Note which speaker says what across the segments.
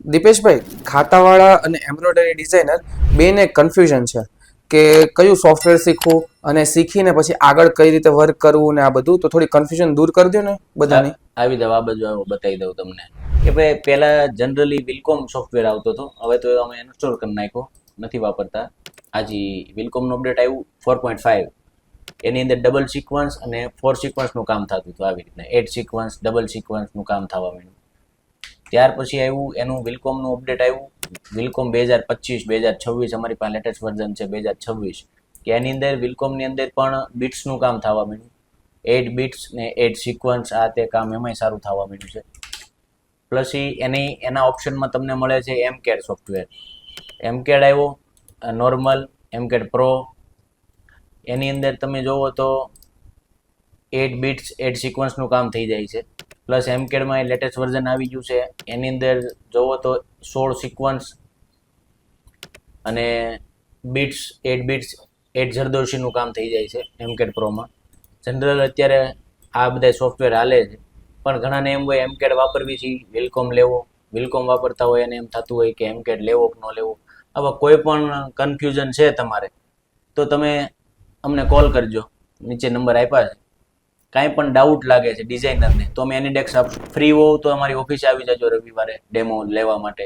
Speaker 1: દીપેશભાઈ, ખાતાવાળા અને embroidery designer બેને confusion છે કે કયું સોફ્ટવેર શીખવું અને શીખીને પછી આગળ કઈ રીતે વર્ક કરવું ને આ બધું, તો થોડી કન્ફ્યુઝન દૂર કરી દો ને બધાની.
Speaker 2: આવી જાવ, આ બાજુ બતાવી દઉં તમને કે ભાઈ પહેલા જનરલી વિલકોમ સોફ્ટવેર આવતો હતો, હવે તો અમે ઇન્સ્ટોલ કરી નાખ્યો, નથી વાપરતા. હાજી, વિલકોમનું અપડેટ આવ્યું 4.5. એની અંદર ડબલ સિક્વન્સ અને 4 સિક્વન્સનું કામ થતું હતું. આવી રીતના 8 સિક્વન્સ ડબલ સિક્વન્સનું કામ થવા માંડ્યું. ત્યાર પછી આવ્યું એનું વિલકોમનું અપડેટ આવ્યું, વિલકોમ 2025 2026. અમારી પાસે લેટેસ્ટ વર્ઝન છે 2026, કે એની અંદર વિલકોમની અંદર પણ બીટ્સનું કામ થવા માંડ્યું. 8 બીટ્સ ને 8 સિક્વન્સ, આ તે કામ એમાંય સારું થવા માંડ્યું છે. પ્લસ એના ઓપ્શનમાં તમને મળે છે એમકેડ સોફ્ટવેર. એમકેડ આવ્યો નોર્મલ, એમકેડ પ્રો. એની અંદર તમે જોવો તો 8 બીટ્સ 8 સિક્વન્સનું કામ થઈ જાય છે. પ્લસ એમકેડમાં લેટેસ્ટ વર્ઝન આવી ગયું છે, એની અંદર જોવો તો 16 સિક્વન્સ અને બીટ્સ 8 બીટ્સ 8 જરદોશીનું કામ થઈ જાય છે એમકેડ પ્રોમાં. જનરલ અત્યારે આ બધા સોફ્ટવેર હાલે છે, પણ ઘણાને એમ હોય એમકેડ વાપરવી છે, વિલકોમ લેવો. વિલકોમ વાપરતા હોય અને એમ થતું હોય કે એમકેડ લેવો કે ન લેવો. આવા કોઈ પણ કન્ફ્યુઝન છે તમારે તો તમે અમને કોલ કરજો, નીચે નંબર આપ્યા છે. કાંઈ પણ ડાઉટ લાગે છે ડિઝાઇનરને તો અમે એનીડેક્સ આપશું. ફ્રી હોવ તો અમારી ઓફિસે આવી જજો રવિવારે ડેમો લેવા માટે.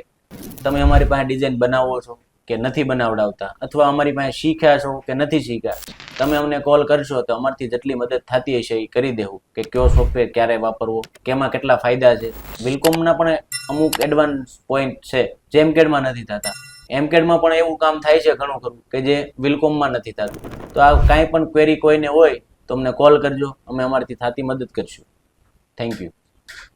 Speaker 2: તમે અમારી પાસે ડિઝાઇન બનાવો છો કે નથી બનાવડાવતા, અથવા અમારી પાસે શીખ્યા છો કે નથી શીખ્યા, તમે અમને કોલ કરશો તો અમારથી જેટલી મદદ થતી હશે એ કરી દેવું, કે કયો સોફ્ટવેર ક્યારે વાપરવો, કેમાં કેટલા ફાયદા છે. વિલકોમના પણ અમુક એડવાન્સ પોઈન્ટ છે જે એમકેડમાં નથી થતા. એમકેડમાં પણ એવું કામ થાય છે ઘણું ખરું કે જે વિલકોમમાં નથી થતું. તો આ કાંઈ પણ ક્વેરી કોઈને હોય તો અમને કોલ કરજો, અમે અમારીથી થતી મદદ કરશું. Thank you.